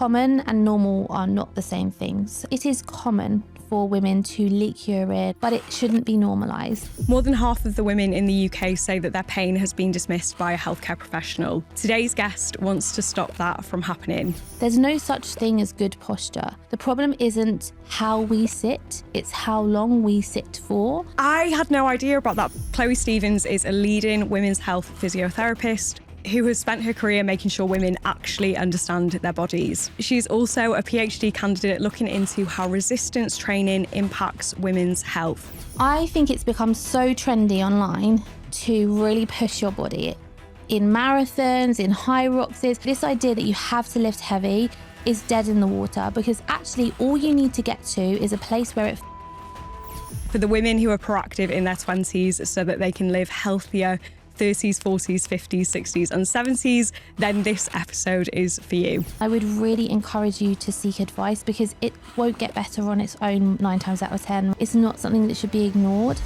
common and normal are not the same things. It is common for women to leak urine, but it shouldn't be normalised. More than half of the women in the UK say that their pain has been dismissed by a healthcare professional. Today's guest wants to stop that from happening. There's no such thing as good posture. The problem isn't how we sit, it's how long we sit for. I had no idea about that. Chloe Stevens is a leading women's health physiotherapist who has spent her career making sure women actually understand their bodies. She's also a PhD candidate looking into how resistance training impacts women's health. I think it's become so trendy online to really push your body. In marathons, in high roxes, this idea that you have to lift heavy is dead in the water, because actually all you need to get to is a place where it For the women who are proactive in their 20s so that they can live healthier 30s, 40s, 50s, 60s and 70s, then this episode is for you. I would really encourage you to seek advice, because it won't get better on its own 9 times out of 10. It's not something that should be ignored.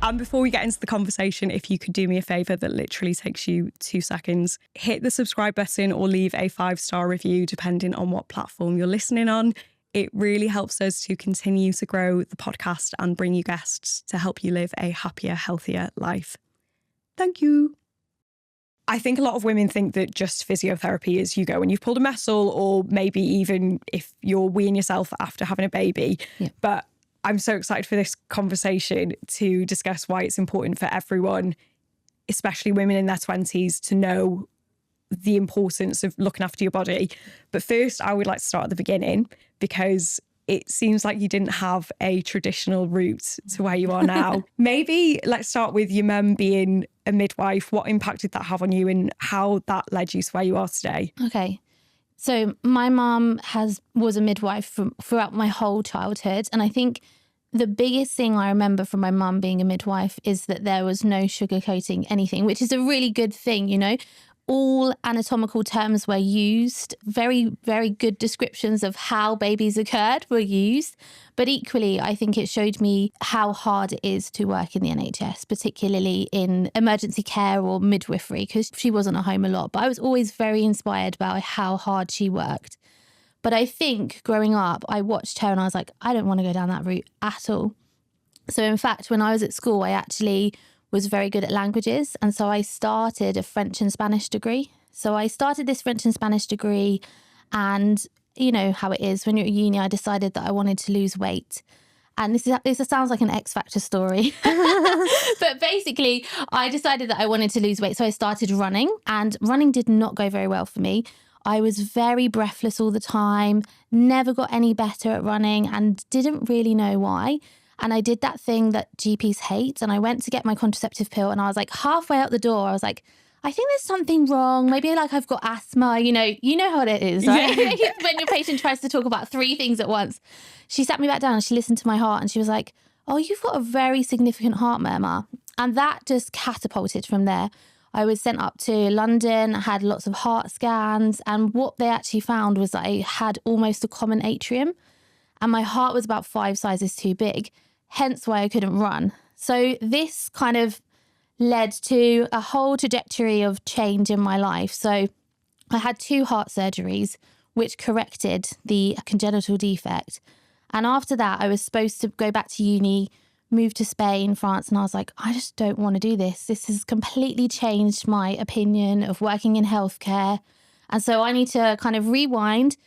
And before we get into the conversation, if you could do me a favour that literally takes you 2 seconds, hit the subscribe button or leave a 5-star review depending on what platform you're listening on. It really helps us to continue to grow the podcast and bring you guests to help you live a happier, healthier life. Thank you. I think a lot of women think that just physiotherapy is you go and you've pulled a muscle, or maybe even if you're weeing yourself after having a baby. Yeah. But I'm so excited for this conversation to discuss why it's important for everyone, especially women in their 20s, to know the importance of looking after your body. But first, I would like to start at the beginning, because it seems like you didn't have a traditional route to where you are now. Maybe let's start with your mum being a midwife. What impact did that have on you, and how that led you to where you are today? Okay. So my mum was a midwife throughout my whole childhood. And I think the biggest thing I remember from my mum being a midwife is that there was no sugarcoating anything, which is a really good thing, you know. All anatomical terms were used. Very, very good descriptions of how babies occurred were used. But equally, I think it showed me how hard it is to work in the NHS, particularly in emergency care or midwifery, because she wasn't at home a lot. But I was always very inspired by how hard she worked. But I think growing up, I watched her and I was like, I don't want to go down that route at all. So in fact, when I was at school, I actually was very good at languages. And so I started a French and Spanish degree. So I started this French and Spanish degree, and you know how it is when you're at uni, I decided that I wanted to lose weight. And this sounds like an X Factor story. But basically, I decided that I wanted to lose weight. So I started running, and running did not go very well for me. I was very breathless all the time, never got any better at running, and didn't really know why. And I did that thing that GPs hate. And I went to get my contraceptive pill, and I was like halfway out the door, I was like, I think there's something wrong. Maybe like I've got asthma, you know how it is, right? Yeah. When your patient tries to talk about 3 things at once. She sat me back down and she listened to my heart, and she was like, oh, you've got a very significant heart murmur. And that just catapulted from there. I was sent up to London, had lots of heart scans. And what they actually found was that I had almost a common atrium, and my heart was about 5 sizes too big. Hence why I couldn't run. So this kind of led to a whole trajectory of change in my life. So I had 2 heart surgeries, which corrected the congenital defect. And after that, I was supposed to go back to uni, move to Spain, France. And I was like, I just don't want to do this. This has completely changed my opinion of working in healthcare. And so I need to kind of rewind.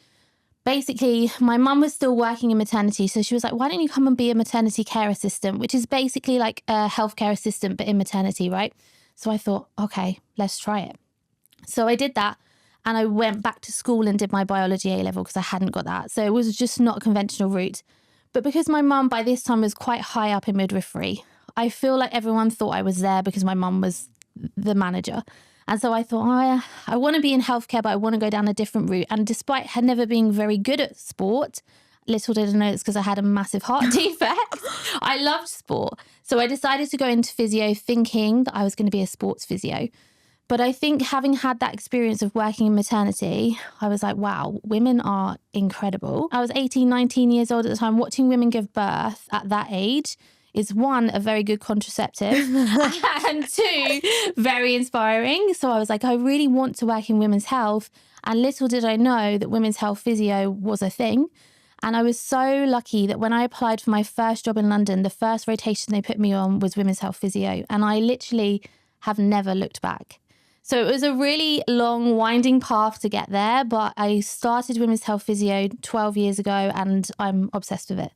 Basically, my mum was still working in maternity. So she was like, why don't you come and be a maternity care assistant, which is basically like a healthcare assistant, but in maternity, right? So I thought, okay, let's try it. So I did that, and I went back to school and did my biology A-level because I hadn't got that. So it was just not a conventional route. But because my mum by this time was quite high up in midwifery, I feel like everyone thought I was there because my mum was the manager. And so I thought, I want to be in healthcare, but I want to go down a different route. And despite her never being very good at sport, little did I know it's because I had a massive heart defect, I loved sport. So I decided to go into physio thinking that I was going to be a sports physio. But I think having had that experience of working in maternity, I was like, wow, women are incredible. I was 18, 19 years old at the time. Watching women give birth at that age is 1, a very good contraceptive, and 2, very inspiring. So I was like, I really want to work in women's health. And little did I know that women's health physio was a thing. And I was so lucky that when I applied for my first job in London, the first rotation they put me on was women's health physio. And I literally have never looked back. So it was a really long, winding path to get there. But I started women's health physio 12 years ago and I'm obsessed with it.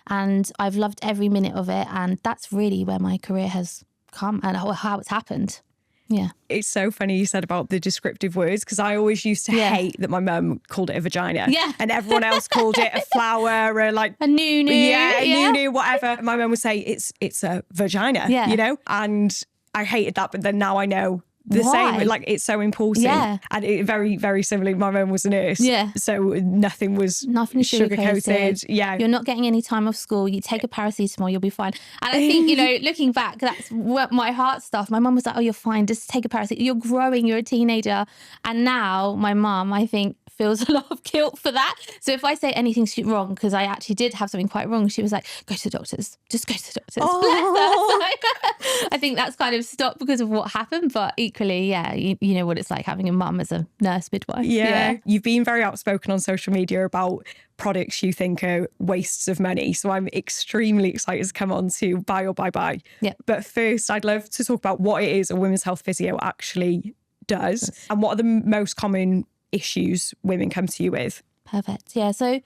And I've loved every minute of it. And that's really where my career has come and how it's happened. Yeah. It's so funny you said about the descriptive words, because I always used to hate that my mum called it a vagina. Yeah. And everyone else called it a flower or like a noo-noo. Yeah, a noo-noo, whatever. My mum would say it's a vagina, you know? And I hated that, but then now I know the Why? same, like it's so important. Yeah. And it very, very similarly, my mum was a nurse. Yeah. So nothing was sugar-coated. Yeah. You're not getting any time off school. You take a paracetamol, you'll be fine. And I think, you know, looking back, that's what my heart stuff. My mum was like, oh, you're fine. Just take a paracetamol. You're growing. You're a teenager. And now my mum, I think, feels a lot of guilt for that. So if I say anything wrong, because I actually did have something quite wrong, she was like, go to the doctors. Just go to the doctors. Oh. Bless her. So I think that's kind of stopped because of what happened. But equally, yeah, you know what it's like having a mum as a nurse midwife. Yeah. You've been very outspoken on social media about products you think are wastes of money. So I'm extremely excited to come on to buy or buy. Yeah. But first, I'd love to talk about what it is a women's health physio actually does and what are the most common issues women come to you with. Perfect. Yeah. So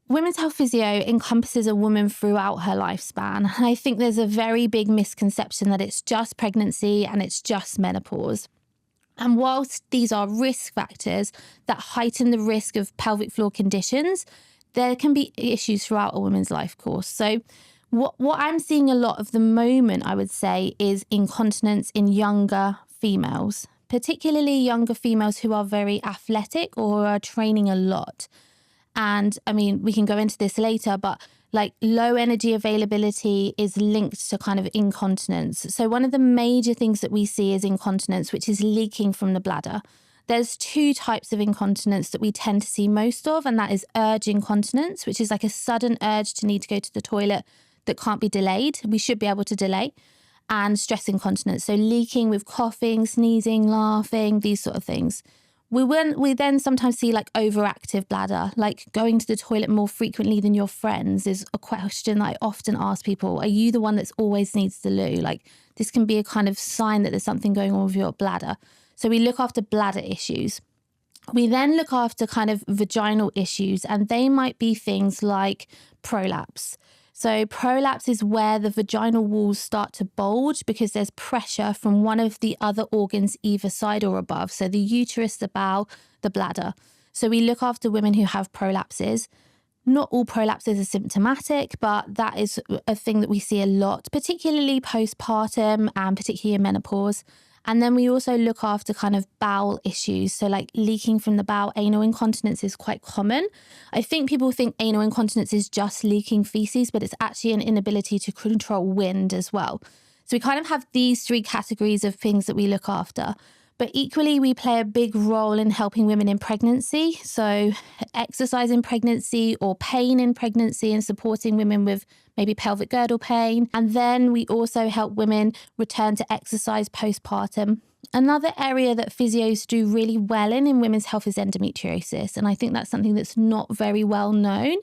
women's health physio encompasses a woman throughout her lifespan. I think there's a very big misconception that it's just pregnancy and it's just menopause. And whilst these are risk factors that heighten the risk of pelvic floor conditions, there can be issues throughout a woman's life course. So what I'm seeing a lot of the moment, I would say, is incontinence in younger females, particularly younger females who are very athletic or are training a lot. And I mean, we can go into this later, but like low energy availability is linked to kind of incontinence. So one of the major things that we see is incontinence, which is leaking from the bladder. There's two types of incontinence that we tend to see most of, and that is urge incontinence, which is like a sudden urge to need to go to the toilet that can't be delayed. We should be able to delay. And stress incontinence, so leaking with coughing, sneezing, laughing, these sort of things. We then sometimes see like overactive bladder, like going to the toilet more frequently than your friends is a question that I often ask people. Are you the one that's always needs the loo? Like this can be a kind of sign that there's something going on with your bladder. So we look after bladder issues. We then look after kind of vaginal issues, and they might be things like prolapse. So prolapse is where the vaginal walls start to bulge because there's pressure from one of the other organs either side or above. So the uterus, the bowel, the bladder. So we look after women who have prolapses. Not all prolapses are symptomatic, but that is a thing that we see a lot, particularly postpartum and particularly in menopause. And then we also look after kind of bowel issues. So like leaking from the bowel, anal incontinence is quite common. I think people think anal incontinence is just leaking feces, but it's actually an inability to control wind as well. So we kind of have these three categories of things that we look after. But equally, we play a big role in helping women in pregnancy. So exercise in pregnancy or pain in pregnancy and supporting women with maybe pelvic girdle pain. And then we also help women return to exercise postpartum. Another area that physios do really well in women's health is endometriosis. And I think that's something that's not very well known,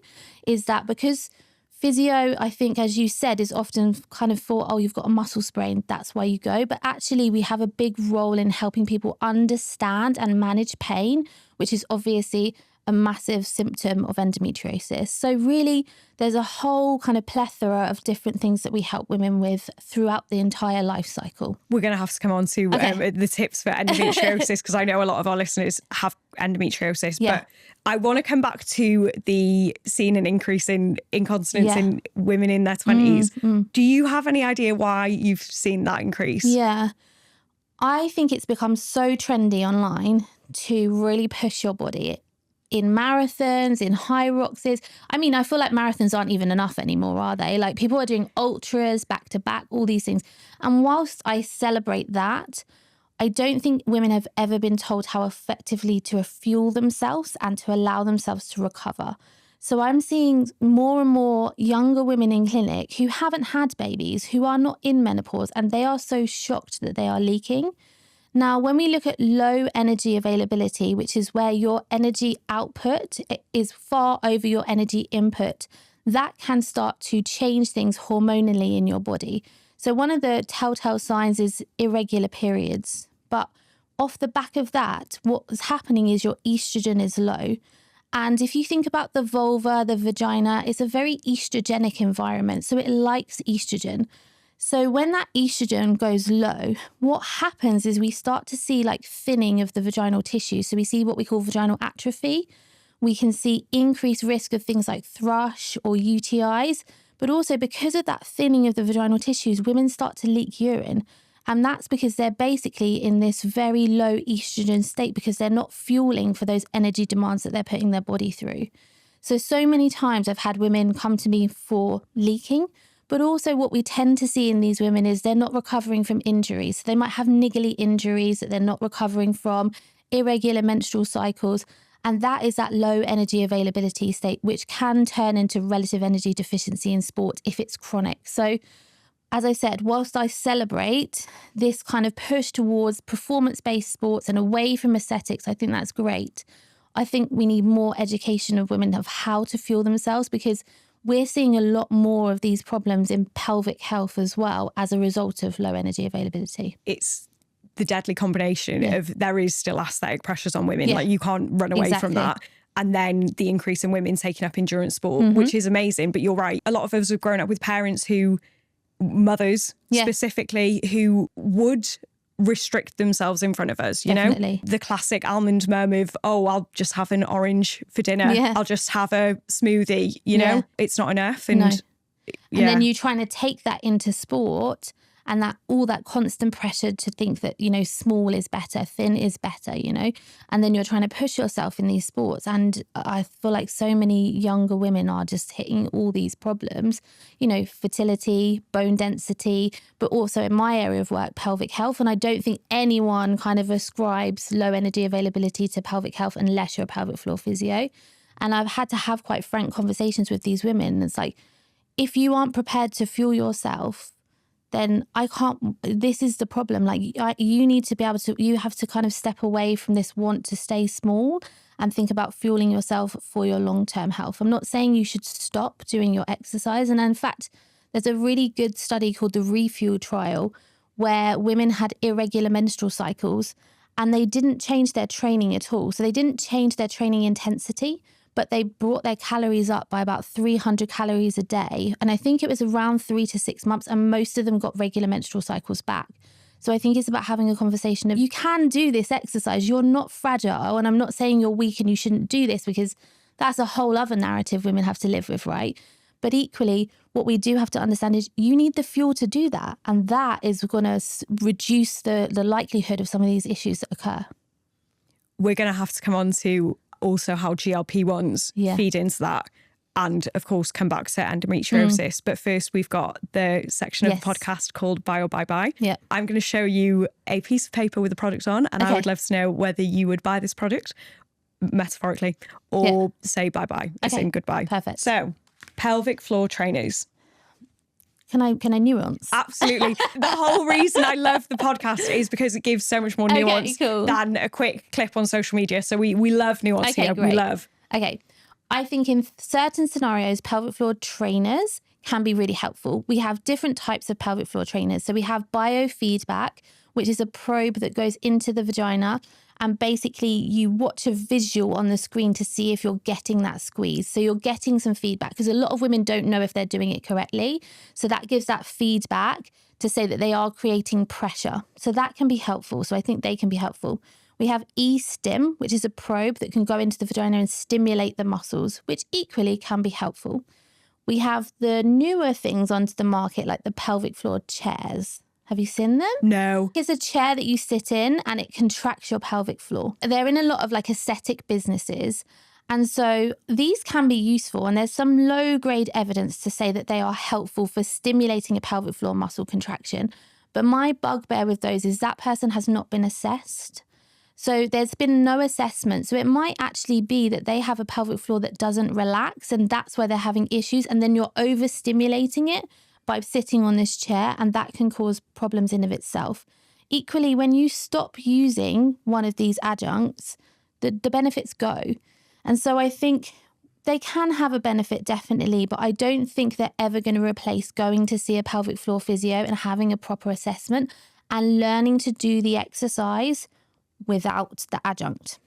is that because physio, I think, as you said, is often kind of thought, oh, you've got a muscle sprain, that's why you go. But actually, we have a big role in helping people understand and manage pain, which is obviously a massive symptom of endometriosis. So really, there's a whole kind of plethora of different things that we help women with throughout the entire life cycle. We're going to have to come on to the tips for endometriosis because I know a lot of our listeners have endometriosis. Yeah. But I want to come back to the seeing an increase in incontinence in women in their 20s. Do you have any idea why you've seen that increase? Yeah. I think it's become so trendy online to really push your body in marathons, in high roxes. I mean, I feel like marathons aren't even enough anymore, are they? Like people are doing ultras back to back, all these things. And whilst I celebrate that, I don't think women have ever been told how effectively to fuel themselves and to allow themselves to recover. So I'm seeing more and more younger women in clinic who haven't had babies, who are not in menopause, and they are so shocked that they are leaking. Now, when we look at low energy availability, which is where your energy output is far over your energy input, that can start to change things hormonally in your body. So one of the telltale signs is irregular periods. But off the back of that, what's happening is your estrogen is low. And if you think about the vulva, the vagina, it's a very estrogenic environment. So it likes estrogen. So when that estrogen goes low, what happens is we start to see like thinning of the vaginal tissue. So we see what we call vaginal atrophy. We can see increased risk of things like thrush or UTIs. But also because of that thinning of the vaginal tissues, women start to leak urine. And that's because they're basically in this very low estrogen state because they're not fueling for those energy demands that they're putting their body through. So many times I've had women come to me for leaking, but also what we tend to see in these women is they're not recovering from injuries. So they might have niggly injuries that they're not recovering from, irregular menstrual cycles. And that is that low energy availability state, which can turn into relative energy deficiency in sport if it's chronic. So as I said, whilst I celebrate this kind of push towards performance-based sports and away from aesthetics, I think that's great. I think we need more education of women of how to fuel themselves because we're seeing a lot more of these problems in pelvic health as well as a result of low energy availability. It's the deadly combination of there is still aesthetic pressures on women. Yeah. Like you can't run away from that. And then the increase in women taking up endurance sport, which is amazing. But you're right. A lot of us have grown up with parents mothers specifically, who would restrict themselves in front of us, you know? The classic almond mum of, oh, I'll just have an orange for dinner. I'll just have a smoothie, you know? It's not enough. And, and then you're trying to take that into sport and that all that constant pressure to think that, you know, small is better, thin is better, you know, and then you're trying to push yourself in these sports. And I feel like so many younger women are just hitting all these problems, you know, fertility, bone density, but also in my area of work, pelvic health. And I don't think anyone kind of ascribes low energy availability to pelvic health unless you're a pelvic floor physio. And I've had to have quite frank conversations with these women. It's like, if you aren't prepared to fuel yourself, then I can't, this is the problem. Like you need to be able to, you have to kind of step away from this want to stay small and think about fueling yourself for your long-term health. I'm not saying you should stop doing your exercise. And in fact, there's a really good study called the Refuel trial where women had irregular menstrual cycles and they didn't change their training at all. So they didn't change their training intensity, but they brought their calories up by about 300 calories a day. And I think it was around 3 to 6 months, and most of them got regular menstrual cycles back. So I think it's about having a conversation of, you can do this exercise. You're not fragile. And I'm not saying you're weak and you shouldn't do this, because that's a whole other narrative women have to live with, right? But equally, what we do have to understand is you need the fuel to do that. And that is going to reduce the likelihood of some of these issues that occur. We're going to have to come on to also how GLP-1s feed into that, and of course come back to endometriosis. But first we've got the section of the podcast called Buy or Bye Bye. I'm going to show you a piece of paper with a product on, and I would love to know whether you would buy this product metaphorically or say bye-bye, saying goodbye. Perfect. So pelvic floor trainers. Can I nuance? Absolutely. The whole reason I love the podcast is because it gives so much more nuance than a quick clip on social media. So we love nuance here. Great. We love. Okay. I think in certain scenarios, pelvic floor trainers can be really helpful. We have different types of pelvic floor trainers. So we have biofeedback, which is a probe that goes into the vagina. And basically you watch a visual on the screen to see if you're getting that squeeze. So you're getting some feedback, because a lot of women don't know if they're doing it correctly. So that gives that feedback to say that they are creating pressure. So that can be helpful. So I think they can be helpful. We have e-stim, which is a probe that can go into the vagina and stimulate the muscles, which equally can be helpful. We have the newer things onto the market, like the pelvic floor chairs. Have you seen them? No. It's a chair that you sit in and it contracts your pelvic floor. They're in a lot of like aesthetic businesses. And so these can be useful. And there's some low grade evidence to say that they are helpful for stimulating a pelvic floor muscle contraction. But my bugbear with those is that person has not been assessed. So there's been no assessment. So it might actually be that they have a pelvic floor that doesn't relax, and that's where they're having issues. And then you're overstimulating it by sitting on this chair, and that can cause problems in of itself. equally, when you stop using one of these adjuncts, the benefits go. And so I think they can have a benefit, definitely, but I don't think they're ever going to replace going to see a pelvic floor physio and having a proper assessment and learning to do the exercise without the adjunct.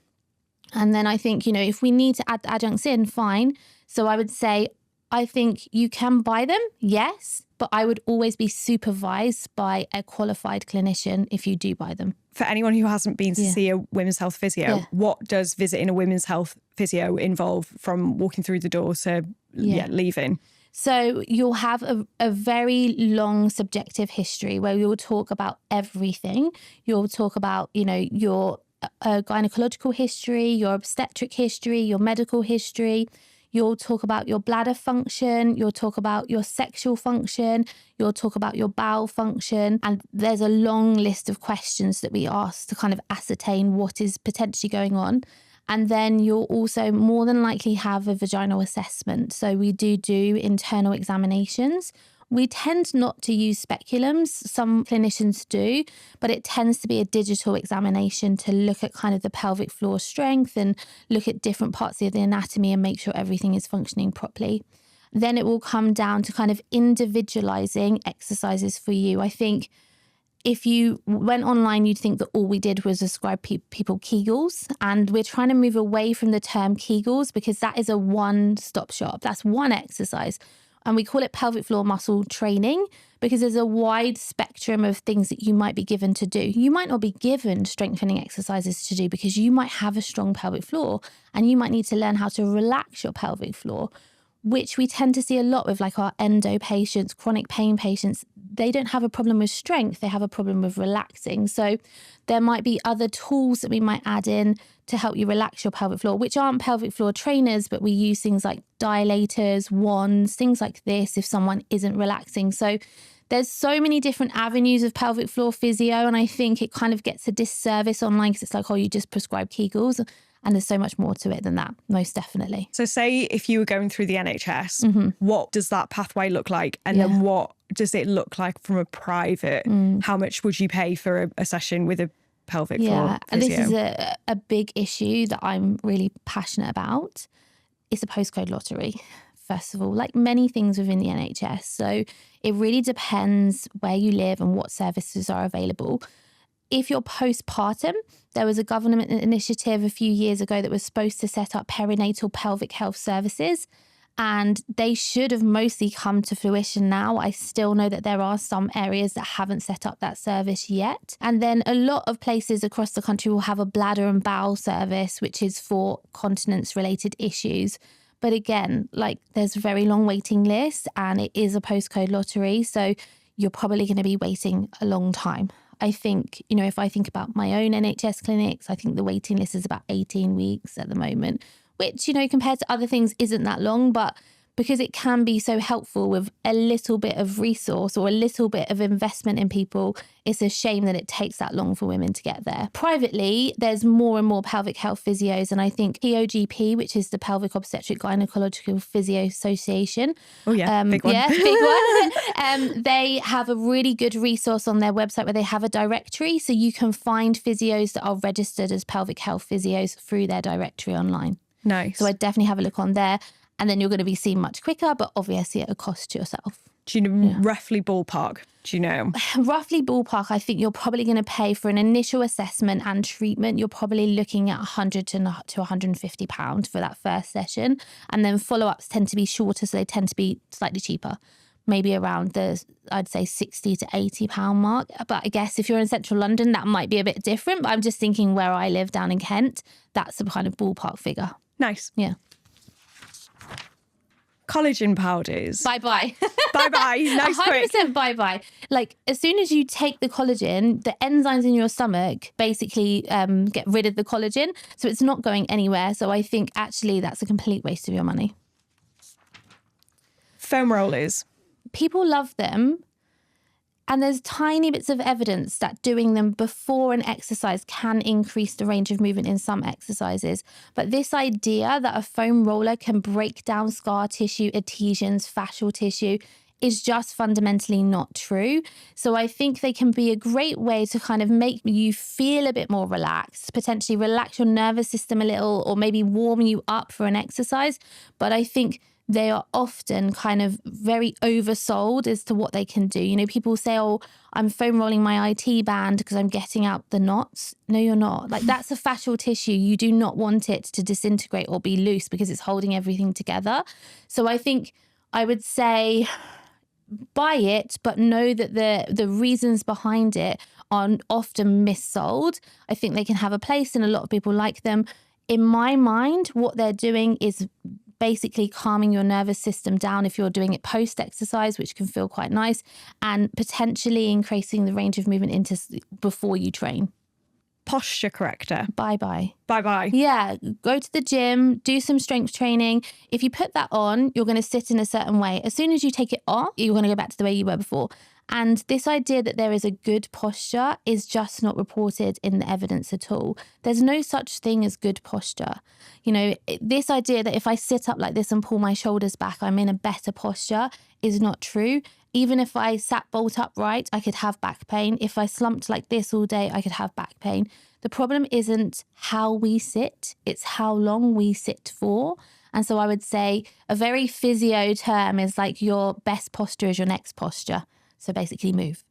And then I think, if we need to add the adjuncts in, fine. So I would say, I think you can buy them, yes, but I would always be supervised by a qualified clinician if you do buy them. For anyone who hasn't been to see a women's health physio, what does visiting a women's health physio involve from walking through the door to leaving? So you'll have a very long subjective history where you'll talk about everything. You'll talk about, your gynecological history, your obstetric history, your medical history. You'll talk about your bladder function. You'll talk about your sexual function. You'll talk about your bowel function. And there's a long list of questions that we ask to kind of ascertain what is potentially going on. And then you'll also more than likely have a vaginal assessment. So we do internal examinations. We tend not to use speculums. Some clinicians do, but it tends to be a digital examination to look at kind of the pelvic floor strength and look at different parts of the anatomy and make sure everything is functioning properly. Then it will come down to kind of individualizing exercises for you. I think if you went online, you'd think that all we did was ascribe people Kegels. And we're trying to move away from the term Kegels because that is a one-stop shop. That's one exercise. And we call it pelvic floor muscle training because there's a wide spectrum of things that you might be given to do. You might not be given strengthening exercises to do because you might have a strong pelvic floor and you might need to learn how to relax your pelvic floor, which we tend to see a lot with like our endo patients, chronic pain patients. They don't have a problem with strength, they have a problem with relaxing. So there might be other tools that we might add in to help you relax your pelvic floor, which aren't pelvic floor trainers, but we use things like dilators, wands, things like this if someone isn't relaxing. So there's so many different avenues of pelvic floor physio, and I think it kind of gets a disservice online because it's like, oh, you just prescribe Kegels. And there's so much more to it than that, most definitely. So say if you were going through the NHS, what does that pathway look like? And then what does it look like from a private? How much would you pay for a session with a pelvic floor physio? And this is a big issue that I'm really passionate about. It's a postcode lottery, first of all, like many things within the NHS. So it really depends where you live and what services are available. If you're postpartum, there was a government initiative a few years ago that was supposed to set up perinatal pelvic health services, and they should have mostly come to fruition now. I still know that there are some areas that haven't set up that service yet. And then a lot of places across the country will have a bladder and bowel service, which is for continence-related issues. But again, like there's very long waiting lists and it is a postcode lottery, so you're probably going to be waiting a long time. I think, if I think about my own NHS clinics, I think the waiting list is about 18 weeks at the moment, which, compared to other things isn't that long, but because it can be so helpful with a little bit of resource or a little bit of investment in people, it's a shame that it takes that long for women to get there. Privately, there's more and more pelvic health physios, and I think POGP, which is the Pelvic Obstetric Gynecological Physio Association. Oh yeah, big one. Yeah, big one. They have a really good resource on their website where they have a directory, so you can find physios that are registered as pelvic health physios through their directory online. Nice. So I definitely have a look on there. And then you're going to be seen much quicker, but obviously at a cost to yourself. Do you know roughly ballpark? Do you know? Roughly ballpark, I think you're probably going to pay for an initial assessment and treatment. You're probably looking at £100 to £150 for that first session. And then follow-ups tend to be shorter, so they tend to be slightly cheaper. Maybe around the, I'd say, £60 to £80 mark. But I guess if you're in central London, that might be a bit different. But I'm just thinking where I live down in Kent, that's the kind of ballpark figure. Nice. Yeah. Collagen powders. Bye-bye. Bye-bye. Nice 100% quick. 100% bye-bye. Like, as soon as you take the collagen, the enzymes in your stomach basically get rid of the collagen. So it's not going anywhere. So I think actually that's a complete waste of your money. Foam rollers. People love them. And there's tiny bits of evidence that doing them before an exercise can increase the range of movement in some exercises. But this idea that a foam roller can break down scar tissue, adhesions, fascial tissue, is just fundamentally not true. So I think they can be a great way to kind of make you feel a bit more relaxed, potentially relax your nervous system a little, or maybe warm you up for an exercise. But I think they are often kind of very oversold as to what they can do. You know, people say, oh, I'm foam rolling my IT band because I'm getting out the knots. No, you're not. Like, that's a fascial tissue. You do not want it to disintegrate or be loose because it's holding everything together. So I think I would say buy it, but know that the reasons behind it are often missold. I think they can have a place and a lot of people like them. In my mind, what they're doing is basically calming your nervous system down if you're doing it post-exercise, which can feel quite nice, and potentially increasing the range of movement into before you train. Posture corrector. Bye-bye. Bye-bye. Yeah, go to the gym, do some strength training. If you put that on, you're going to sit in a certain way. As soon as you take it off, you're going to go back to the way you were before. And this idea that there is a good posture is just not reported in the evidence at all. There's no such thing as good posture. You know, this idea that if I sit up like this and pull my shoulders back, I'm in a better posture is not true. Even if I sat bolt upright, I could have back pain. If I slumped like this all day, I could have back pain. The problem isn't how we sit, it's how long we sit for. And so I would say a very physio term is like your best posture is your next posture. So basically move.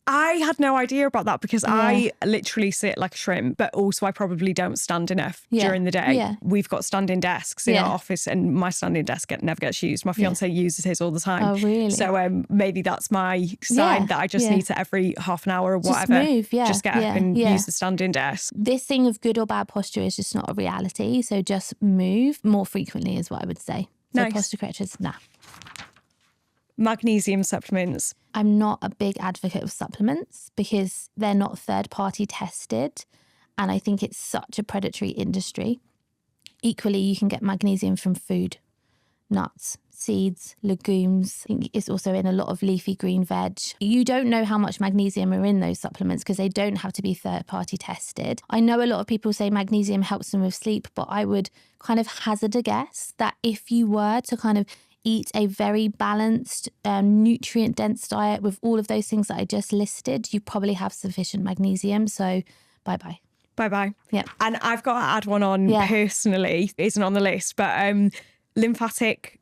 I had no idea about that because I literally sit like a shrimp, but also I probably don't stand enough during the day. Yeah. We've got standing desks in our office and my standing desk never gets used. My fiance uses his all the time. Oh, really? So maybe that's my sign that I just need to every half an hour or whatever. Just move, just get up and use the standing desk. This thing of good or bad posture is just not a reality. So just move more frequently is what I would say. So Nice. posture correctors, nah. Magnesium supplements. I'm not a big advocate of supplements because they're not third-party tested. And I think it's such a predatory industry. Equally, you can get magnesium from food, nuts, seeds, legumes. I think it's also in a lot of leafy green veg. You don't know how much magnesium are in those supplements because they don't have to be third-party tested. I know a lot of people say magnesium helps them with sleep, but I would kind of hazard a guess that if you were to kind of eat a very balanced, nutrient-dense diet with all of those things that I just listed, you probably have sufficient magnesium. So bye-bye. Bye-bye. Yeah. And I've got to add one on personally, it isn't on the list, but lymphatic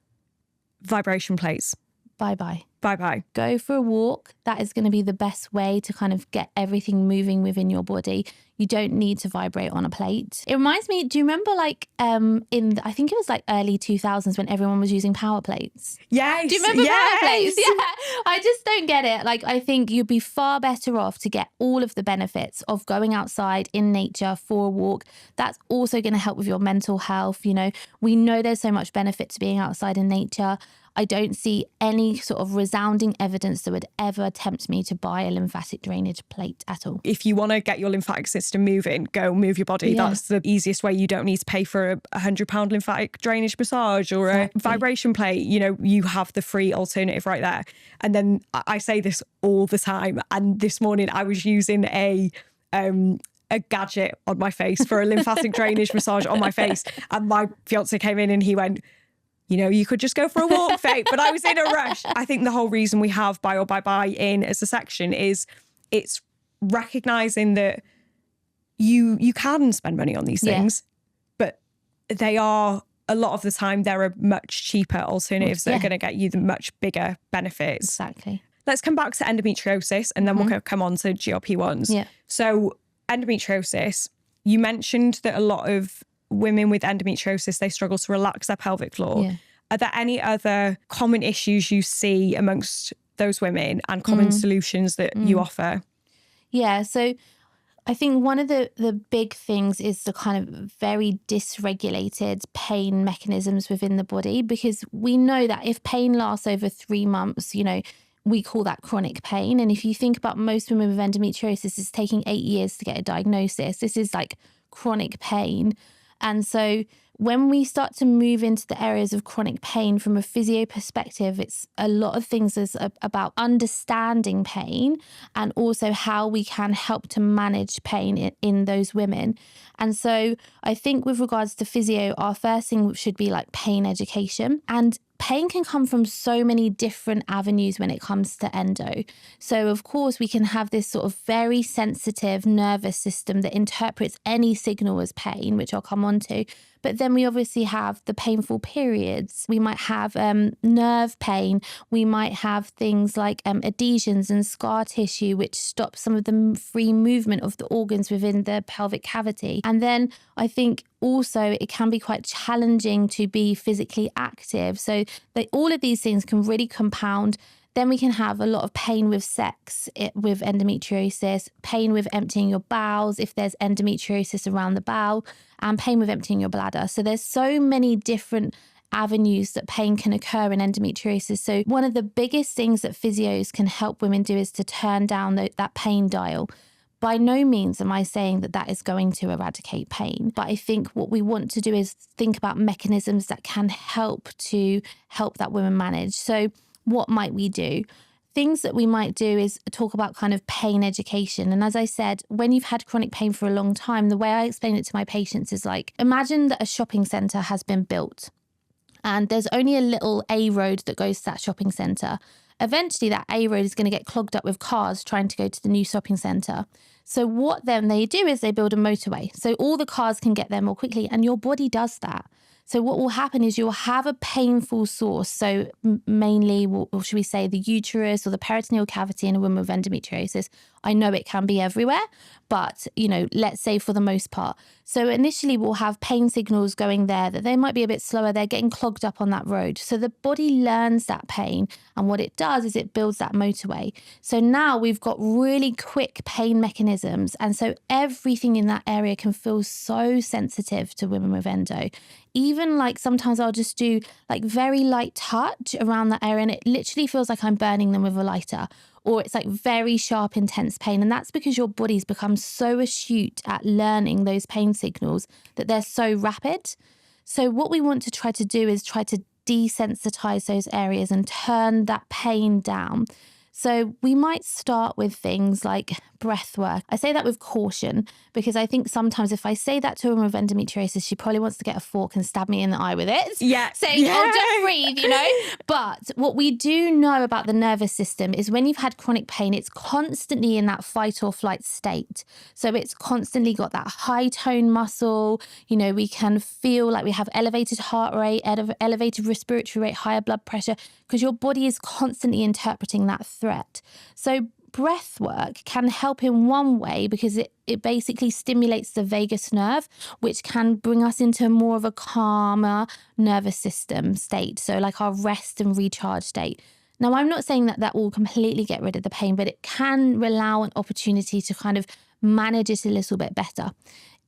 vibration plates. Bye-bye. Bye-bye. Go for a walk. That is going to be the best way to kind of get everything moving within your body. You don't need to vibrate on a plate. It reminds me, do you remember like I think it was like early 2000s when everyone was using power plates? Yes. Do you remember power plates? Yeah. I just don't get it. Like, I think you'd be far better off to get all of the benefits of going outside in nature for a walk. That's also going to help with your mental health. You know, we know there's so much benefit to being outside in nature. I don't see any sort of resounding evidence that would ever tempt me to buy a lymphatic drainage plate at all. If you want to get your lymphatic system moving, go move your body. Yeah. That's the easiest way. You don't need to pay for a £100 lymphatic drainage massage or a vibration plate. You know, you have the free alternative right there. And then I say this all the time. And this morning I was using a gadget on my face for a lymphatic drainage massage on my face. And my fiance came in and he went, you know, you could just go for a walk, Faye. But I was in a rush. I think the whole reason we have buy or bye-bye in as a section is it's recognising that you can spend money on these things, but they are, a lot of the time, there are much cheaper alternatives that are going to get you the much bigger benefits. Exactly. Let's come back to endometriosis and then we'll come on to GLP-1s. Yeah. So endometriosis, you mentioned that a lot of women with endometriosis, they struggle to relax their pelvic floor. Yeah. Are there any other common issues you see amongst those women and common solutions that you offer? Yeah, so I think one of the big things is the kind of very dysregulated pain mechanisms within the body, because we know that if pain lasts over 3 months, you know, we call that chronic pain. And if you think about most women with endometriosis, it's taking 8 years to get a diagnosis. This is like chronic pain. And so when we start to move into the areas of chronic pain from a physio perspective, it's a lot of things is about understanding pain and also how we can help to manage pain in those women. And so I think with regards to physio, our first thing should be like pain education. And pain can come from so many different avenues when it comes to endo. So of course we can have this sort of very sensitive nervous system that interprets any signal as pain, which I'll come on to. But then we obviously have the painful periods. We might have nerve pain. We might have things like adhesions and scar tissue, which stop some of the free movement of the organs within the pelvic cavity. And then I think also it can be quite challenging to be physically active. So all of these things can really compound. Then we can have a lot of pain with sex, with endometriosis, pain with emptying your bowels if there's endometriosis around the bowel, and pain with emptying your bladder. So there's so many different avenues that pain can occur in endometriosis. So one of the biggest things that physios can help women do is to turn down that pain dial. By no means am I saying that is going to eradicate pain, but I think what we want to do is think about mechanisms that can help that woman manage. So what might we do? Things that we might do is talk about kind of pain education. And as I said, when you've had chronic pain for a long time, the way I explain it to my patients is like, imagine that a shopping centre has been built and there's only a little A road that goes to that shopping centre. Eventually that A road is going to get clogged up with cars trying to go to the new shopping centre. So what then they do is they build a motorway. So all the cars can get there more quickly, and your body does that. So what will happen is you'll have a painful source. So mainly, or should we say the uterus or the peritoneal cavity in a woman with endometriosis. I know it can be everywhere, but, let's say for the most part. So initially we'll have pain signals going there that they might be a bit slower. They're getting clogged up on that road. So the body learns that pain. And what it does is it builds that motorway. So now we've got really quick pain mechanisms. And so everything in that area can feel so sensitive to women with endo. Even like sometimes I'll just do like very light touch around that area and it literally feels like I'm burning them with a lighter, or it's like very sharp, intense pain. And that's because your body's become so astute at learning those pain signals that they're so rapid. So what we want to try to do is try to desensitize those areas and turn that pain down. So we might start with things like breath work. I say that with caution because I think sometimes if I say that to a woman with endometriosis, she probably wants to get a fork and stab me in the eye with it. Yeah. Saying, oh, just breathe, But what we do know about the nervous system is when you've had chronic pain, it's constantly in that fight or flight state. So it's constantly got that high tone muscle. We can feel like we have elevated heart rate, elevated respiratory rate, higher blood pressure, because your body is constantly interpreting that threat. So breath work can help in one way because it basically stimulates the vagus nerve, which can bring us into more of a calmer nervous system state. So like our rest and recharge state. Now, I'm not saying that will completely get rid of the pain, but it can allow an opportunity to kind of manage it a little bit better.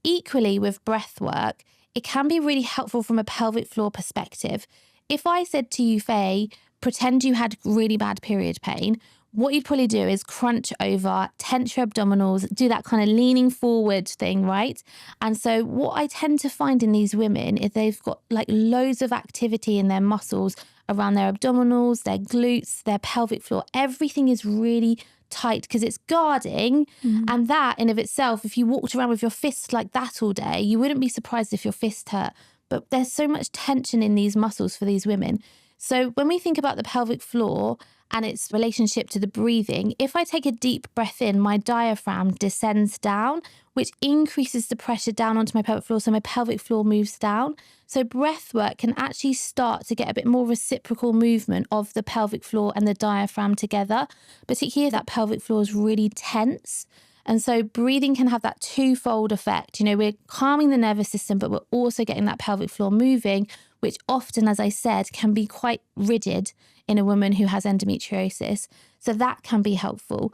Equally with breath work, it can be really helpful from a pelvic floor perspective. If I said to you, Faye, pretend you had really bad period pain, what you'd probably do is crunch over, tense your abdominals, do that kind of leaning forward thing, right? And so what I tend to find in these women is they've got like loads of activity in their muscles around their abdominals, their glutes, their pelvic floor. Everything is really tight because it's guarding. And that in of itself, if you walked around with your fist like that all day, you wouldn't be surprised if your fist hurt. But there's so much tension in these muscles for these women. So when we think about the pelvic floor and its relationship to the breathing, if I take a deep breath in, my diaphragm descends down, which increases the pressure down onto my pelvic floor, so my pelvic floor moves down. So breath work can actually start to get a bit more reciprocal movement of the pelvic floor and the diaphragm together, particularly if that pelvic floor is really tense. And so breathing can have that twofold effect. We're calming the nervous system, but we're also getting that pelvic floor moving, which often, as I said, can be quite rigid in a woman who has endometriosis. So that can be helpful.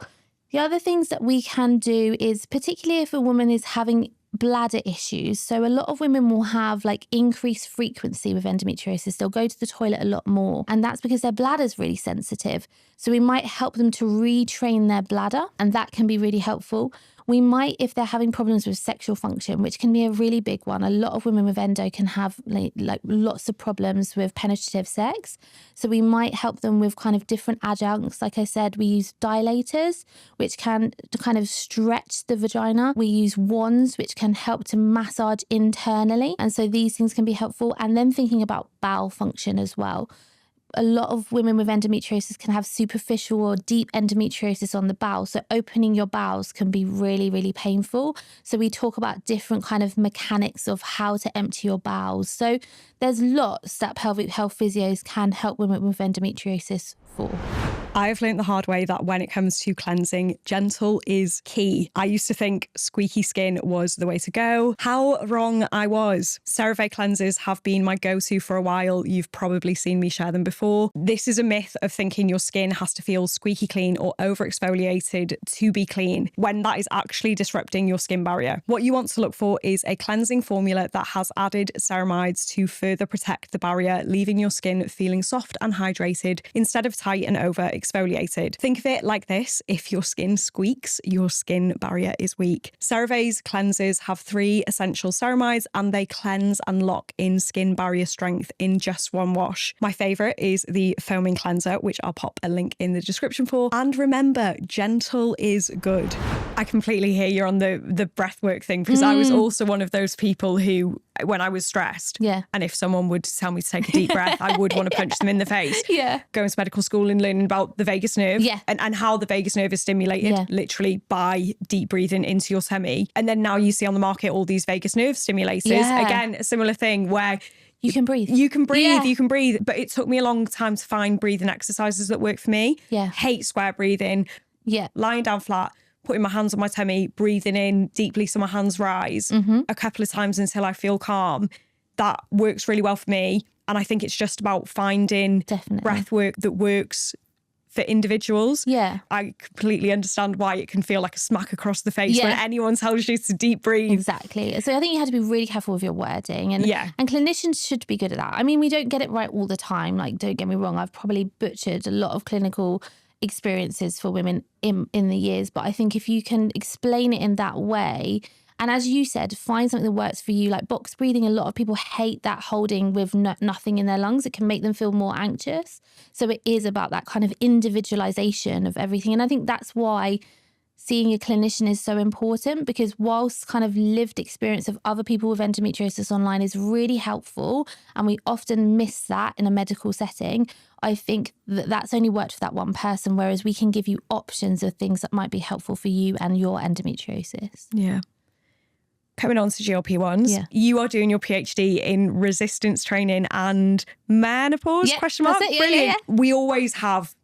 The other things that we can do is, particularly if a woman is having bladder issues. So a lot of women will have like increased frequency with endometriosis. They'll go to the toilet a lot more. And that's because their bladder's really sensitive. So we might help them to retrain their bladder, and that can be really helpful. We might, if they're having problems with sexual function, which can be a really big one. A lot of women with endo can have like lots of problems with penetrative sex. So we might help them with kind of different adjuncts. Like I said, we use dilators, which can kind of stretch the vagina. We use wands, which can help to massage internally. And so these things can be helpful. And then thinking about bowel function as well. a lot of women with endometriosis can have superficial or deep endometriosis on the bowel. So opening your bowels can be really, really painful. So we talk about different kind of mechanics of how to empty your bowels. So there's lots that pelvic health physios can help women with endometriosis for. I've learned the hard way that when it comes to cleansing, gentle is key. I used to think squeaky skin was the way to go. How wrong I was. CeraVe cleansers have been my go-to for a while. You've probably seen me share them before. This is a myth of thinking your skin has to feel squeaky clean or over-exfoliated to be clean, when that is actually disrupting your skin barrier. What you want to look for is a cleansing formula that has added ceramides to further protect the barrier, leaving your skin feeling soft and hydrated instead of tight and over-exfoliated. Think of it like this: if your skin squeaks, your skin barrier is weak. CeraVe's cleansers have 3 essential ceramides and they cleanse and lock in skin barrier strength in just one wash. My favourite is the foaming cleanser, which I'll pop a link in the description for. And remember, gentle is good. I completely hear you on the breathwork thing, because I was also one of those people who, when I was stressed, and if someone would tell me to take a deep breath, I would want to punch them in the face. Going to medical school and learning about the vagus nerve and how the vagus nerve is stimulated literally by deep breathing into your tummy. And then now you see on the market all these vagus nerve stimulators. Again, a similar thing where you can breathe. You can breathe. But it took me a long time to find breathing exercises that work for me. Hate square breathing. Lying down flat, putting my hands on my tummy, breathing in deeply so my hands rise a couple of times until I feel calm. That works really well for me. And I think it's just about finding breath work that works for individuals. I completely understand why it can feel like a smack across the face when anyone tells you to deep breathe. Exactly. So I think you have to be really careful with your wording, and clinicians should be good at that. I mean, we don't get it right all the time. Like, don't get me wrong, I've probably butchered a lot of clinical experiences for women in the years, but I think if you can explain it in that way, and as you said, find something that works for you. Like box breathing, a lot of people hate that holding with nothing in their lungs. It can make them feel more anxious. So it is about that kind of individualization of everything. And I think that's why seeing a clinician is so important, because whilst kind of lived experience of other people with endometriosis online is really helpful, and we often miss that in a medical setting, I think that that's only worked for that one person, whereas we can give you options of things that might be helpful for you and your endometriosis. Coming on to GLP-1s, you are doing your PhD in resistance training and menopause, question mark? Brilliant. We always have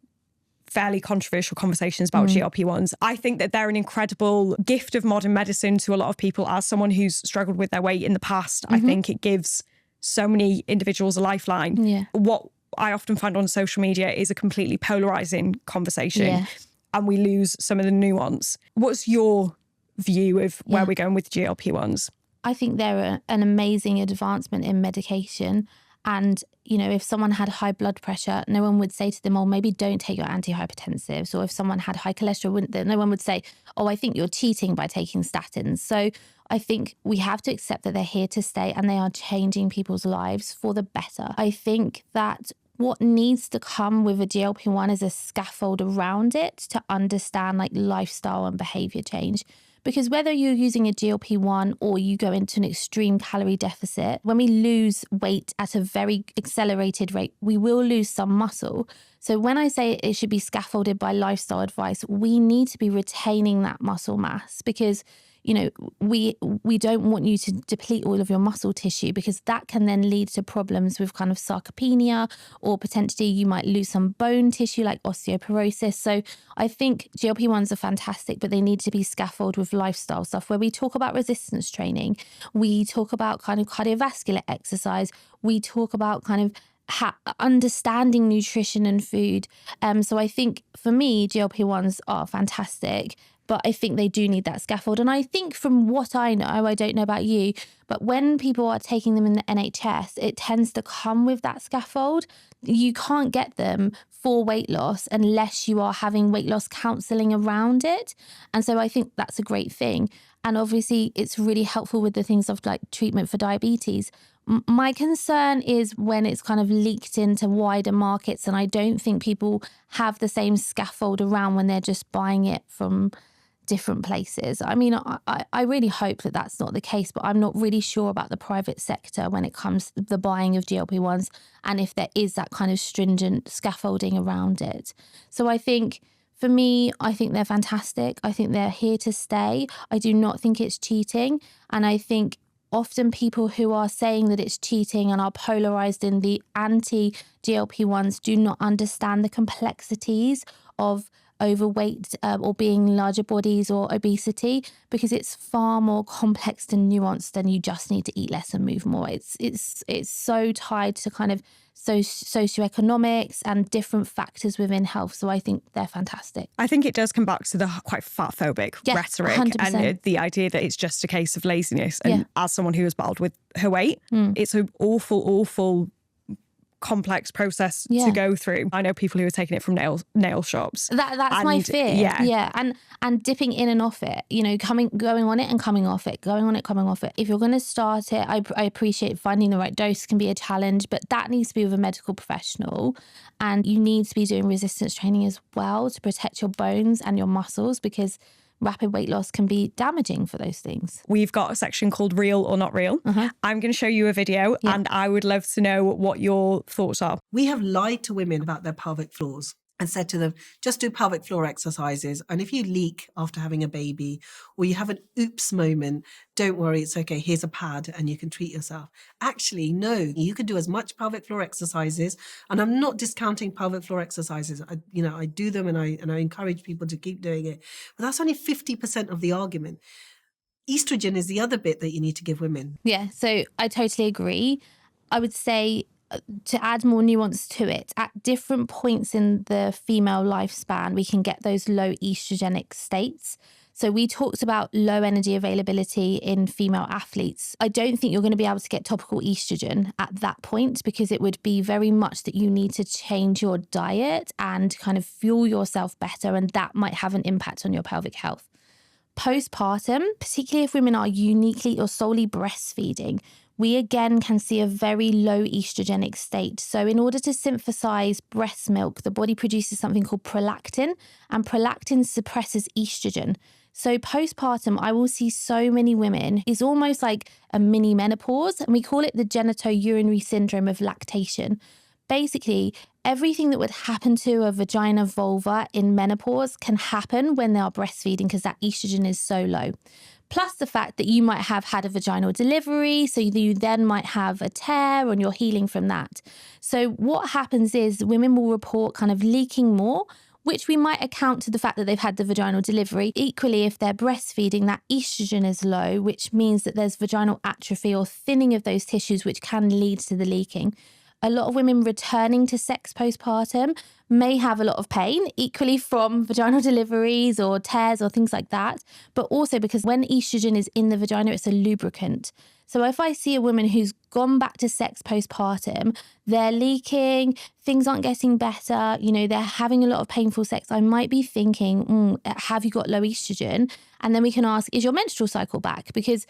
fairly controversial conversations about GLP-1s. I think that they're an incredible gift of modern medicine to a lot of people. As someone who's struggled with their weight in the past, I think it gives so many individuals a lifeline. What I often find on social media is a completely polarizing conversation, and we lose some of the nuance. What's your view of where we're going with GLP-1s? I think they're an amazing advancement in medication. And, you know, if someone had high blood pressure, no one would say to them, oh, maybe don't take your antihypertensives. Or if someone had high cholesterol, no one would say, oh, I think you're cheating by taking statins. So I think we have to accept that they're here to stay and they are changing people's lives for the better. I think that what needs to come with a GLP-1 is a scaffold around it to understand like lifestyle and behavior change. Because whether you're using a GLP-1 or you go into an extreme calorie deficit, when we lose weight at a very accelerated rate, we will lose some muscle. So when I say it should be scaffolded by lifestyle advice, we need to be retaining that muscle mass, because you know, we don't want you to deplete all of your muscle tissue, because that can then lead to problems with kind of sarcopenia, or potentially you might lose some bone tissue like osteoporosis. So I think GLP-1s are fantastic, but they need to be scaffolded with lifestyle stuff where we talk about resistance training. We talk about kind of cardiovascular exercise. We talk about kind of understanding nutrition and food. So I think for me, GLP-1s are fantastic, but I think they do need that scaffold. And I think from what I know, I don't know about you, but when people are taking them in the NHS, it tends to come with that scaffold. You can't get them for weight loss unless you are having weight loss counselling around it. And so I think that's a great thing. And obviously it's really helpful with the things of like treatment for diabetes. My concern is when it's kind of leaked into wider markets, and I don't think people have the same scaffold around when they're just buying it from different places. I mean, I really hope that that's not the case, but I'm not really sure about the private sector when it comes to the buying of GLP-1s and if there is that kind of stringent scaffolding around it. So I think, for me, I think they're fantastic. I think they're here to stay. I do not think it's cheating. And I think often people who are saying that it's cheating and are polarized in the anti-GLP-1s do not understand the complexities of overweight or being larger bodies or obesity, because it's far more complex and nuanced than you just need to eat less and move more. It's so tied to kind of socioeconomics and different factors within health. So I think they're fantastic. I think it does come back to the quite fat-phobic rhetoric 100%. and the idea that it's just a case of laziness. And as someone who has battled with her weight, it's an awful complex process to go through. I know people who are taking it from nail shops. That's my fear. Yeah. And dipping in and off it, you know, going on it and coming off it, going on it, coming off it. If you're going to start it, I appreciate finding the right dose can be a challenge, but that needs to be with a medical professional. And you need to be doing resistance training as well to protect your bones and your muscles, because rapid weight loss can be damaging for those things. We've got a section called Real or Not Real. I'm going to show you a video and I would love to know what your thoughts are. We have lied to women about their pelvic floors and said to them, just do pelvic floor exercises. And if you leak after having a baby or you have an oops moment, don't worry, it's okay. Here's a pad and you can treat yourself. Actually, no, you can do as much pelvic floor exercises. And I'm not discounting pelvic floor exercises. I do them and I encourage people to keep doing it. But that's only 50% of the argument. Estrogen is the other bit that you need to give women. Yeah, so I totally agree. I would say, to add more nuance to it, at different points in the female lifespan, we can get those low estrogenic states. So we talked about low energy availability in female athletes. I don't think you're going to be able to get topical estrogen at that point, because it would be very much that you need to change your diet and kind of fuel yourself better, and that might have an impact on your pelvic health. Postpartum, particularly if women are uniquely or solely breastfeeding, we again can see a very low estrogenic state. So in order to synthesize breast milk, the body produces something called prolactin, and prolactin suppresses estrogen. So postpartum, I will see so many women, it's almost like a mini menopause, and we call it the genitourinary syndrome of lactation. Basically, everything that would happen to a vagina vulva in menopause can happen when they are breastfeeding, because that estrogen is so low. Plus the fact that you might have had a vaginal delivery, so you then might have a tear and you're healing from that. So what happens is women will report kind of leaking more, which we might account to the fact that they've had the vaginal delivery. Equally, if they're breastfeeding, that estrogen is low, which means that there's vaginal atrophy or thinning of those tissues, which can lead to the leaking. A lot of women returning to sex postpartum may have a lot of pain, equally from vaginal deliveries or tears or things like that, but also because when estrogen is in the vagina, it's a lubricant. So if I see a woman who's gone back to sex postpartum, they're leaking, things aren't getting better, they're having a lot of painful sex, I might be thinking, have you got low estrogen? And then we can ask, is your menstrual cycle back? Because,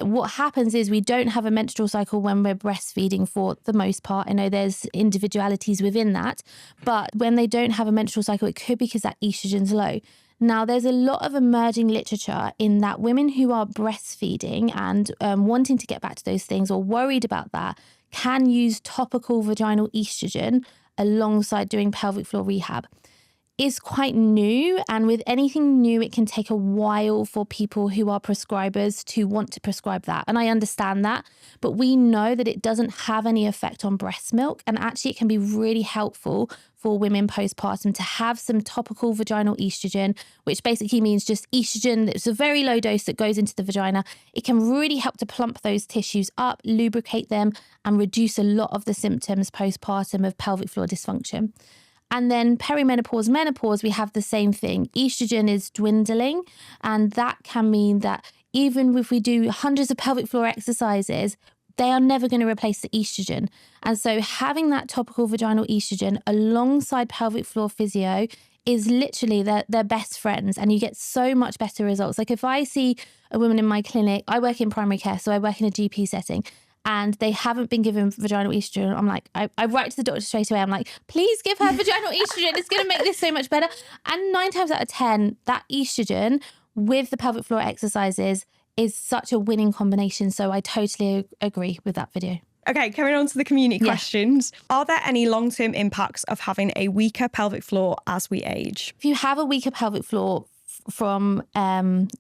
what happens is we don't have a menstrual cycle when we're breastfeeding for the most part. I know there's individualities within that, but when they don't have a menstrual cycle, it could be because that estrogen's low. Now, there's a lot of emerging literature in that women who are breastfeeding and wanting to get back to those things or worried about that can use topical vaginal estrogen alongside doing pelvic floor rehab. Is quite new, and with anything new, it can take a while for people who are prescribers to want to prescribe that. And I understand that, but we know that it doesn't have any effect on breast milk, and actually it can be really helpful for women postpartum to have some topical vaginal estrogen, which basically means just estrogen. It's a very low dose that goes into the vagina. It can really help to plump those tissues up, lubricate them, and reduce a lot of the symptoms postpartum of pelvic floor dysfunction. And then perimenopause, menopause, we have the same thing. Estrogen is dwindling, and that can mean that even if we do hundreds of pelvic floor exercises, they are never going to replace the estrogen. And so having that topical vaginal estrogen alongside pelvic floor physio is literally their best friends, and you get so much better results. Like if I see a woman in my clinic, I work in primary care, so I work in a GP setting, and they haven't been given vaginal estrogen, I'm like, I write to the doctor straight away. I'm like, please give her vaginal estrogen. It's going to make this so much better. And 9 times out of 10, that estrogen with the pelvic floor exercises is such a winning combination. So I totally agree with that video. Okay, coming on to the community questions. Are there any long-term impacts of having a weaker pelvic floor as we age? If you have a weaker pelvic floor from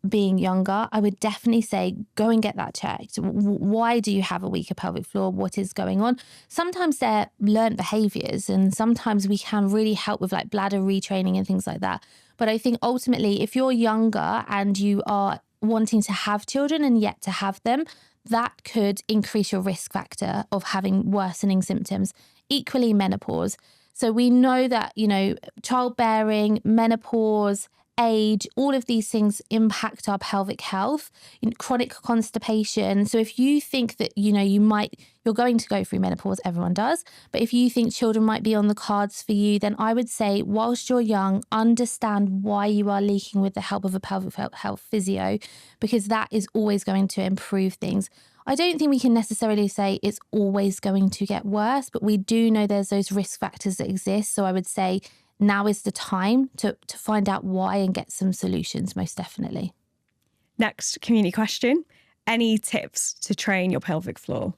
being younger, I would definitely say go and get that checked. Why do you have a weaker pelvic floor? What is going on? Sometimes they're learned behaviors, and sometimes we can really help with like bladder retraining and things like that. But I think ultimately, if you're younger and you are wanting to have children and yet to have them, that could increase your risk factor of having worsening symptoms. Equally, menopause. So we know that, you know, childbearing, menopause, age, all of these things impact our pelvic health, chronic constipation. So if you think that, you know, you're going to go through menopause, everyone does, but if you think children might be on the cards for you, then I would say whilst you're young, understand why you are leaking with the help of a pelvic health physio, because that is always going to improve things. I don't think we can necessarily say it's always going to get worse, but we do know there's those risk factors that exist. So I would say now is the time to find out why and get some solutions, most definitely. Next community question. Any tips to train your pelvic floor?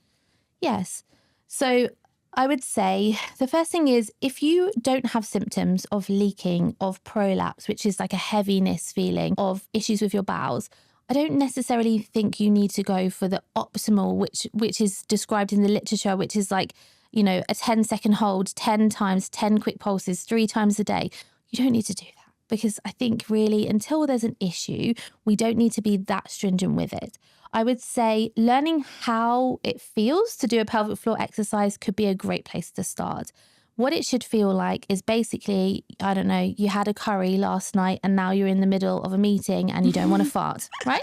Yes. So I would say the first thing is if you don't have symptoms of leaking, of prolapse, which is like a heaviness feeling, of issues with your bowels, I don't necessarily think you need to go for the optimal, which is described in the literature, which is like, you know, a 10-second hold, 10 times, 10 quick pulses, 3 times a day. You don't need to do that, because I think really until there's an issue, we don't need to be that stringent with it. I would say learning how it feels to do a pelvic floor exercise could be a great place to start. What it should feel like is basically, I don't know, you had a curry last night and now you're in the middle of a meeting and you don't want to fart, right?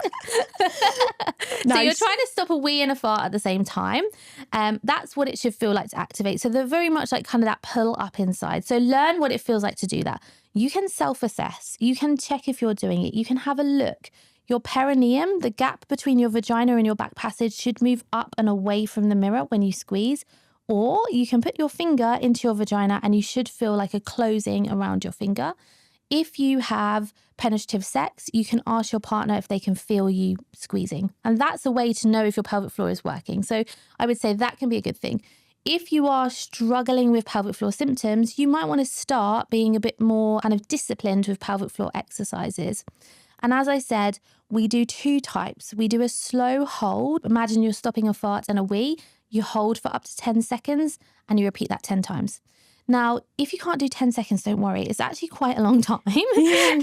So you're trying to stop a wee and a fart at the same time. That's what it should feel like to activate. So they're very much like kind of that pull up inside. So learn what it feels like to do that. You can self-assess. You can check if you're doing it. You can have a look. Your perineum, the gap between your vagina and your back passage, should move up and away from the mirror when you squeeze. Or you can put your finger into your vagina and you should feel like a closing around your finger. If you have penetrative sex, you can ask your partner if they can feel you squeezing. And that's a way to know if your pelvic floor is working. So I would say that can be a good thing. If you are struggling with pelvic floor symptoms, you might want to start being a bit more kind of disciplined with pelvic floor exercises. And as I said, we do 2 types. We do a slow hold. Imagine you're stopping a fart and a wee. You hold for up to 10 seconds and you repeat that 10 times. Now, if you can't do 10 seconds, don't worry. It's actually quite a long time. Yeah.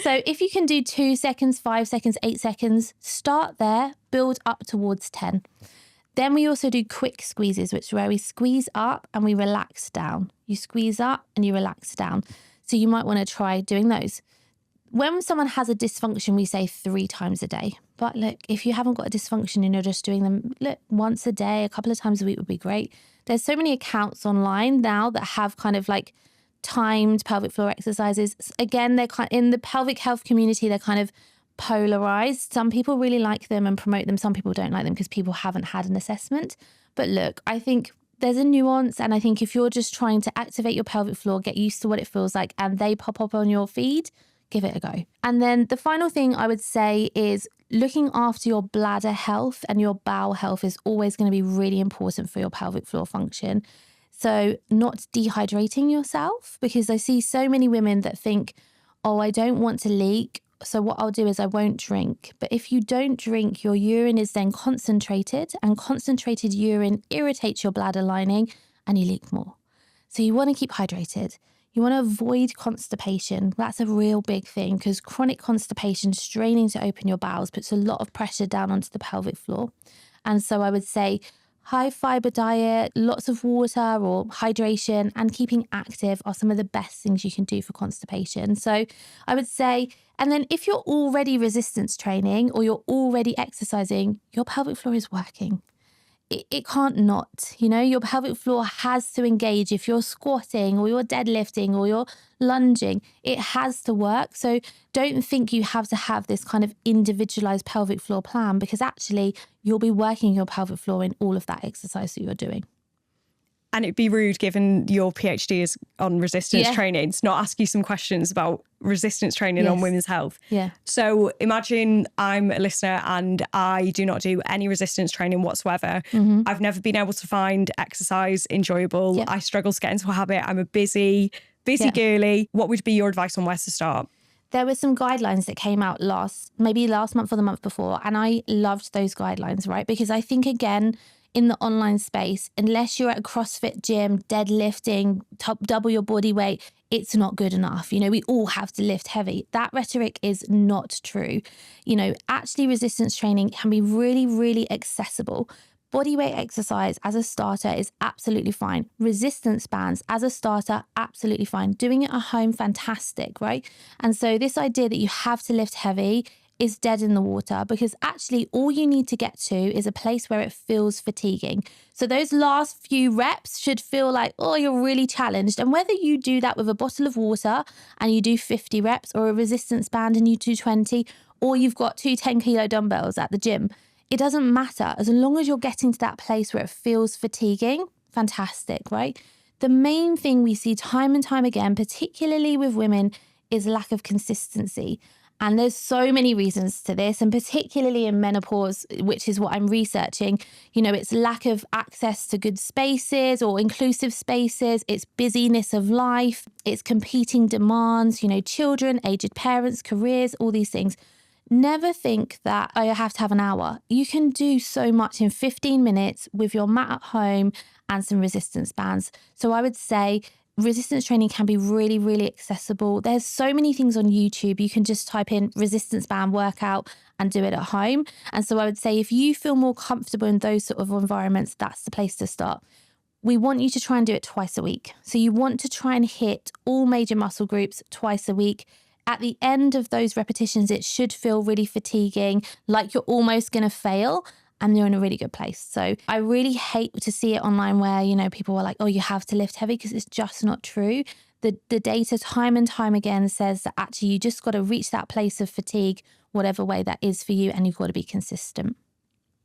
So if you can do 2 seconds, 5 seconds, 8 seconds, start there, build up towards 10. Then we also do quick squeezes, which is where we squeeze up and we relax down. You squeeze up and you relax down. So you might want to try doing those. When someone has a dysfunction, we say 3 times a day. But look, if you haven't got a dysfunction and you're just doing them, look, once a day, a couple of times a week would be great. There's so many accounts online now that have kind of like timed pelvic floor exercises. Again, they're kind in the pelvic health community, they're kind of polarized. Some people really like them and promote them. Some people don't like them because people haven't had an assessment. But look, I think there's a nuance. And I think if you're just trying to activate your pelvic floor, get used to what it feels like, and they pop up on your feed, give it a go. And then the final thing I would say is looking after your bladder health and your bowel health is always going to be really important for your pelvic floor function. So not dehydrating yourself, because I see so many women that think, oh, I don't want to leak, so what I'll do is I won't drink. But if you don't drink, your urine is then concentrated, and concentrated urine irritates your bladder lining and you leak more. So you want to keep hydrated. You want to avoid constipation. That's a real big thing, because chronic constipation, straining to open your bowels, puts a lot of pressure down onto the pelvic floor. And so I would say high fiber diet, lots of water or hydration, and keeping active are some of the best things you can do for constipation. So I would say, and then if you're already resistance training or you're already exercising, your pelvic floor is working. It can't not, you know, your pelvic floor has to engage. If you're squatting or you're deadlifting or you're lunging, it has to work. So don't think you have to have this kind of individualized pelvic floor plan, because actually you'll be working your pelvic floor in all of that exercise that you're doing. And it'd be rude, given your PhD is on resistance Yeah. training, to not ask you some questions about resistance training Yes. on women's health. Yeah. So imagine I'm a listener and I do not do any resistance training whatsoever. I've never been able to find exercise enjoyable. Yep. I struggle to get into a habit. I'm a busy Yeah. girly. What would be your advice on where to start? There were some guidelines that came out maybe last month or the month before. And I loved those guidelines, right? Because I think, again, in the online space, unless you're at a CrossFit gym, deadlifting, double your body weight, it's not good enough. You know, we all have to lift heavy. That rhetoric is not true. You know, actually resistance training can be really, really accessible. Body weight exercise as a starter is absolutely fine. Resistance bands as a starter, absolutely fine. Doing it at home, fantastic, right? And so this idea that you have to lift heavy is dead in the water, because actually all you need to get to is a place where it feels fatiguing. So those last few reps should feel like, oh, you're really challenged. And whether you do that with a bottle of water and you do 50 reps, or a resistance band and you do 20, or you've got two 10-kilo dumbbells at the gym, it doesn't matter. As long as you're getting to that place where it feels fatiguing, fantastic, right? The main thing we see time and time again, particularly with women, is lack of consistency. And there's so many reasons to this, and particularly in menopause, which is what I'm researching, you know, it's lack of access to good spaces or inclusive spaces, it's busyness of life, it's competing demands, you know, children, aged parents, careers, all these things. Never think that, oh, I have to have an hour. You can do so much in 15 minutes with your mat at home and some resistance bands. So I would say resistance training can be really, really accessible. There's so many things on YouTube. You can just type in resistance band workout and do it at home. And so I would say if you feel more comfortable in those sort of environments, that's the place to start. We want you to try and do it twice a week. So you want to try and hit all major muscle groups twice a week. At the end of those repetitions, it should feel really fatiguing, like you're almost going to fail, and you're in a really good place. So I really hate to see it online where, you know, people are like, oh, you have to lift heavy, because it's just not true. The data time and time again says that actually you just got to reach that place of fatigue, whatever way that is for you, and you've got to be consistent.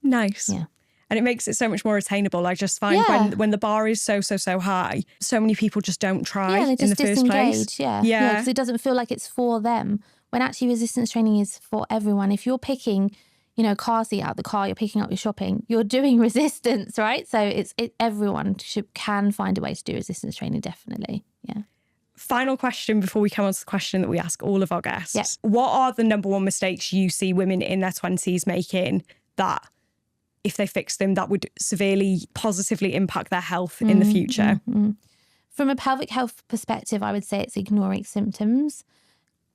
Nice. Yeah. And it makes it so much more attainable. I just find when the bar is so high, so many people just don't try Yeah, they in the just first place. disengage. Yeah, because it doesn't feel like it's for them. When actually resistance training is for everyone. If you're picking, you know, car seat out the car, you're picking up your shopping, you're doing resistance, right? So everyone can find a way to do resistance training, definitely. Yeah. Final question before we come on to the question that we ask all of our guests. Yeah. What are the number one mistakes you see women in their 20s making that, if they fix them, that would severely positively impact their health in the future? From a pelvic health perspective, I would say it's ignoring symptoms.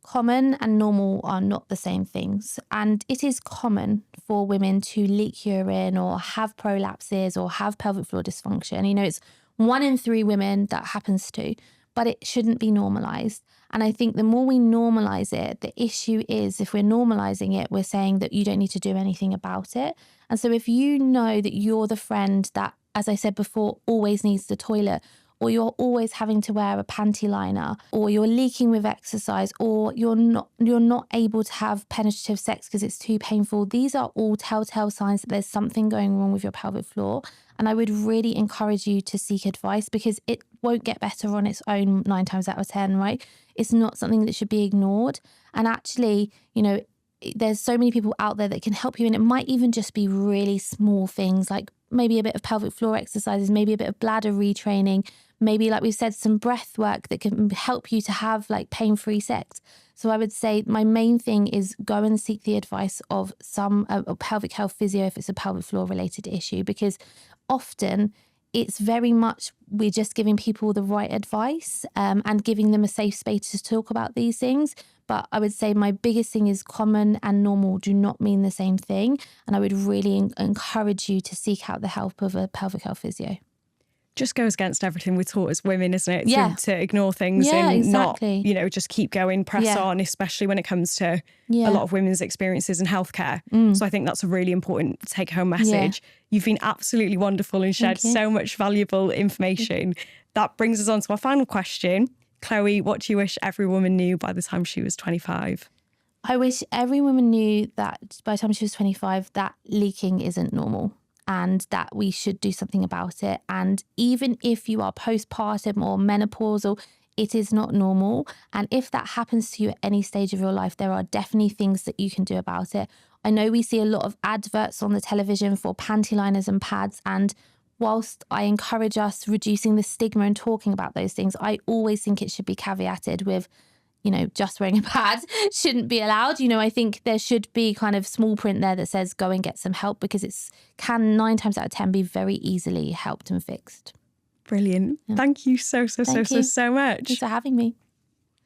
Common and normal are not the same things. And it is common for women to leak urine or have prolapses or have pelvic floor dysfunction. You know, it's 1 in 3 women that happens to, but it shouldn't be normalized. And I think the more we normalize it, the issue is if we're normalizing it, we're saying that you don't need to do anything about it. And so if you know that you're the friend that, as I said before, always needs the toilet, or you're always having to wear a panty liner, or you're leaking with exercise, or you're not able to have penetrative sex because it's too painful, these are all telltale signs that there's something going wrong with your pelvic floor. And I would really encourage you to seek advice, because it won't get better on its own 9 times out of 10, right? It's not something that should be ignored. And actually, you know, there's so many people out there that can help you. And it might even just be really small things, like maybe a bit of pelvic floor exercises, maybe a bit of bladder retraining, maybe, like we've said, some breath work that can help you to have like pain-free sex. So I would say my main thing is go and seek the advice of a pelvic health physio if it's a pelvic floor related issue, because often it's very much we're just giving people the right advice and giving them a safe space to talk about these things. But I would say my biggest thing is common and normal do not mean the same thing. And I would really encourage you to seek out the help of a pelvic health physio. Just goes against everything we're taught as women, isn't it? Yeah. To ignore things and exactly. not, you know, just keep going, press on, especially when it comes to a lot of women's experiences in healthcare. So I think that's a really important take-home message. You've been absolutely wonderful and shared so much valuable information. That brings us on to our final question. Chloe, what do you wish every woman knew by the time she was 25? I wish every woman knew that by the time she was 25, that leaking isn't normal. and that we should do something about it. And even if you are postpartum or menopausal, it is not normal. And if that happens to you at any stage of your life, there are definitely things that you can do about it. I know we see a lot of adverts on the television for panty liners and pads. And whilst I encourage us reducing the stigma and talking about those things, I always think it should be caveated with, just wearing a pad shouldn't be allowed. I think there should be kind of small print there that says go and get some help, because it can 9 times out of 10 be very easily helped and fixed. Brilliant. Yeah. Thank you so much. Thanks for having me.